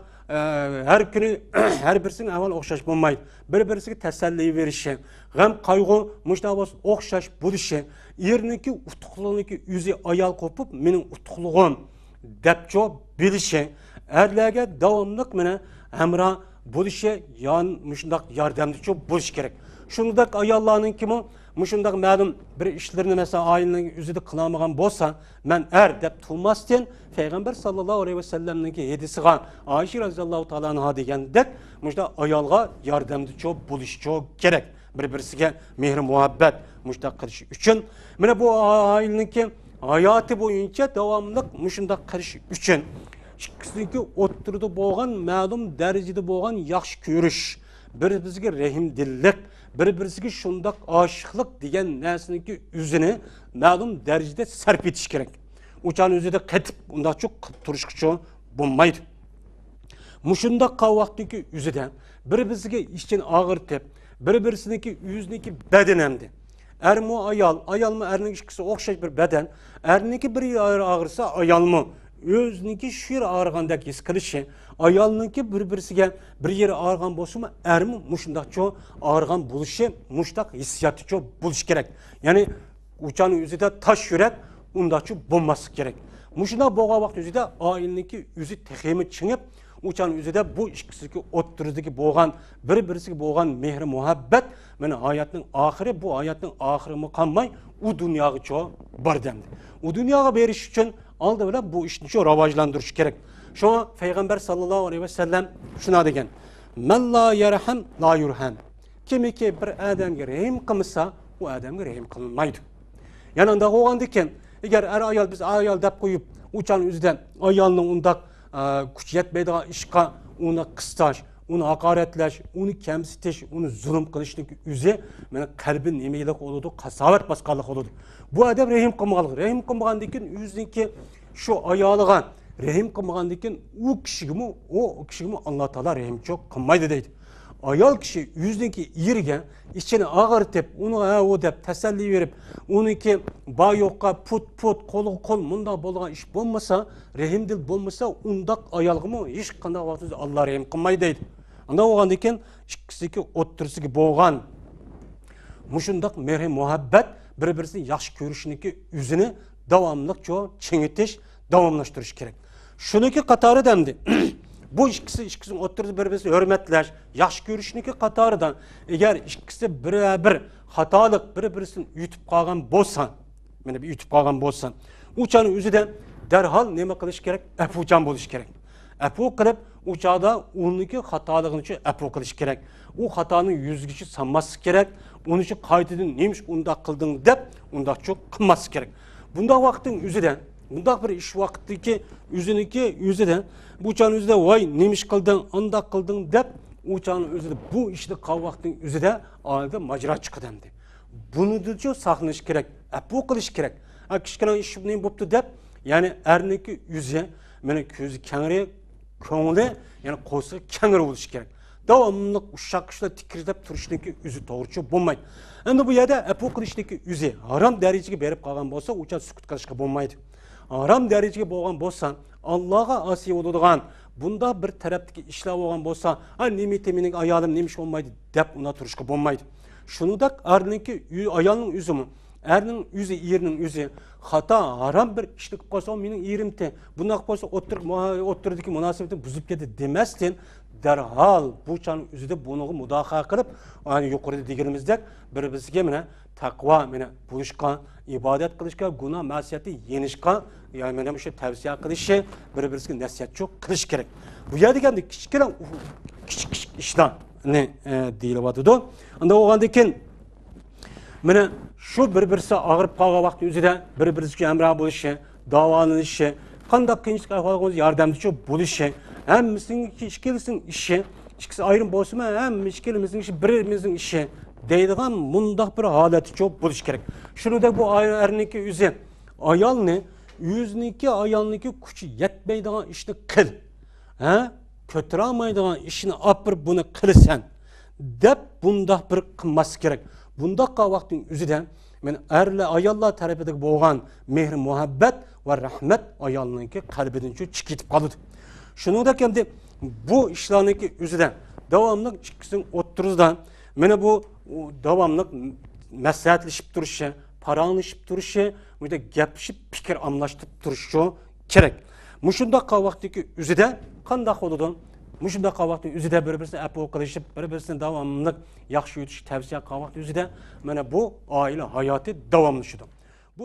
her günü her birisinin avval okşaş bulmaydı. Bir-birisiga tasalli verişi, gam qayg'u mushtabos okşaş buluşu, yeriniki utuqlığıniki yüzü ayal kopup mening utuqlığım dep çok bilişi, erlerge davamlıq mene emra buluşu yan mushundak yardımcı çok buluş gerek. Şundak ayallarının kimi mushundak ma'lum bir işlerini mesela ailenin yüzüde kılamagan bolsa, men dep tulmasdan Peygamber sallallahu aleyhi ve sellem'ninki hedisiga Ayşe radhiyallahu ta'ala anha degandek mushda ayalga yardımcı çok buluş çok gerek. Bir-birisiga mehr muhabbet mushda qilish uchun mana bu aileninki hayatı boyunca davamlıq mushunda qilish uchun ikkisiniki o'ttirida bo'lgan ma'lum darajada bo'lgan yaxshi ko'rish, bir-biriga rahimdillik, bir-birisiga shundoq oshiqlik degan narsaniki o'zini ma'lum darajada sarf etish kerak. Uçan özüde qetib unda çok turishqicha bo'lmaydi. Mushundoq vaqtdagi o'zida bir-birisiga için og'irtib, bir-birisiniki yüzniki bedenemdi. Ermu ayalmı erning ikkisi o'xshash bir beden, erniki bir yeri ağırsa ayalmı o'zniki shu yer ağrıgandek his qilishi, ayalniki bir-birisiga bir yeri ağrıgan bo'lsa-mu, ermi mushundoqcha ağrıgan bo'lishi, mushtaq hissiyotcha bo'lish kerak. Ya'ni uçan o'zida taş yurak undaqcha bo'lması gerek. Mushunda bo'lgan vaqt o'zida aileniki o'zi teximi chingib, uçan o'zida bu ikkisidagi o'ttiridagi bo'lgan bir-birisiga bo'lgan mehr muhabbat, mana hayotning oxiri, bu hayotning oxirimi qolmay, u dunyoga cho bordamdi. U dunyoga berish uchun aldı bilan bu ishni shu rivojlantirish kerak. Shuna Peygamber sallallahu aleyhi ve sellem shuna degan: "Men la yarham la yurham." Kimiki bir odamga rahim qilmasa, u odamga rahim qilmaydi. Yanında bo'lgandikan, eğer ayal biz ayal deb qo'yib, uçan o'zidan ayalning undaq kuch yetmaydigan ishqa uni qistash, uni haqoratlash, uni kamsitish, uni zulm qilishning o'zi meni qalbim nimalik bo'ladi, qasovat bosqanlik bo'ladi. Bu odam rahim qilmaganlik, rahim qilmagandan keyin o'ziniki shu ayoliga rahim qilmagandan keyin u kishigimi Alloh taolo rahim çok qilmaydi deydi. Ayal kişi yüzdeki yirge içine ağırtıp, onu o dep teselli verip, onunki bayokka put kol munda bolgan iş bulmasa, rahimdil bulmasa, undak ayalgımı hiç kanda vaxtı Allah rahim kılmayı deydi. Anda oğan deken, ikisiki o'ttirisigi bo'lgan mushundak mehr muhabbet, bir-birisini yaxshi ko'rishniki yüzünü davamlıq çok çiңitish, davamlashtirish kerak. Shuniki qatori demdi. Bu ikisini o'ttirib bir-birini hurmatlash, yaxshi ko'rishniki qatoridan agar ikkisi bir xatolik bir-birisini yutib qolgan bo'lsa, mana bu yutib qolgan bo'lsa, uçanın o'zidan darhol nima qilish kerak? Afuchan bo'lish kerak. Afu qilib, u chog'da uniki xatoligini afu qilish kerak. U xatoning yuzgichi sanmaslik kerak. Onun için qaytadan nemish undaq qilding deb, undaq çok qilmaslik kerak. Bundaq vaqtning o'zidan bundaq bir ish vaqtidagi o'zida bu uçanın o'zida voy nemish qilding, undaq qilding deb uçanın o'zida bu ishni qilgan vaqtning o'zida oilada majro chiqadimdi. Bunidicha saqlanish kerak, afu qilish kerak. Kichkina ish nima bo'pti deb, ya'ni erniki yuzi, meni ko'zi kangri, ko'ngli, ya'ni qo'si kangri bo'lishi kerak. Davamlı uşak tikirdep turuştaki yüzü doğrucu bulmaydı. Endi bu yerda apu qilishdagi yüzü haram derecege berip qalgan bolsa, uça sukut qilishga bo'lmaydi. Haram derecege bo'lgan bolsa, Allah'a asi bo'ladigan, bunda bir tarafdagi ishlar bo'lgan bolsa, nimeti mening ayolim nemish olmaydi deb una turishga bo'lmaydi. Shuningdek, erninki ayolning o'zimi, erning o'zi, erning o'zi xato haram bir ishni qilib qolsa, mening erimte, bundoq bo'lsa o'ttirdagi munosabatni buzib ketdi demasdan derhal bu çanın üzüde bunu müdahale kılıp, yani yukarıda diğerimizde bir-birisiga mene takva, mene buluşka, ibadet kılışka, günah, masiyeti yenişka, yani mene şu tavsiye kılışı, bir-birisiga nasihat çok kılış gerek. Bu yerde kendi küçük işten, ne deyilyapti. Anda oğandakin mana şu bir-birisi ağırıp kalgan vaqt o'zida bir-birisiga hamroh bo'lishi, davolanishi, qanday qiyinchilik ahvolga yordamchi bo'lishi, hammasining ikkilisining ishi, ikkisi ayrim bo'lsa-mu, hamma ikkilimizning ishi birimizning ishi deydigan mundaq bir holati bo'lishi kerak. Shuningdek bu erninki o'zi ayolni o'ziniki ayolniki kuchi yetmaydigan ishni qil. Ha? Ko'tara olmaydigan ishni olib bir buni qilasan deb bundaq bir qilmas kerak. Bundaqqa vaqtning o'zida men erlar ayollar tarafidagi bo'lgan mehr muhabbat va rahmat ayolninki qalbidan chiqib qoladi. Shuningdek ham bu ishlarniki o'zida davomli ikkisining o'ttirizda mana bu davomli maslahatlashib turishi, paranglashib turishi, bunda gapishib fikr almashtirib turishi kerak. Mushundaqqa vaqtdagi o'zida qanday bo'ladi? Mushundaqqa vaqtning o'zida bir-birini apu qilishib, bir-birini davomli yaxshi yutish tavsiya qilgan vaqt o'zida mana bu oila hayoti davomlashadi. Bu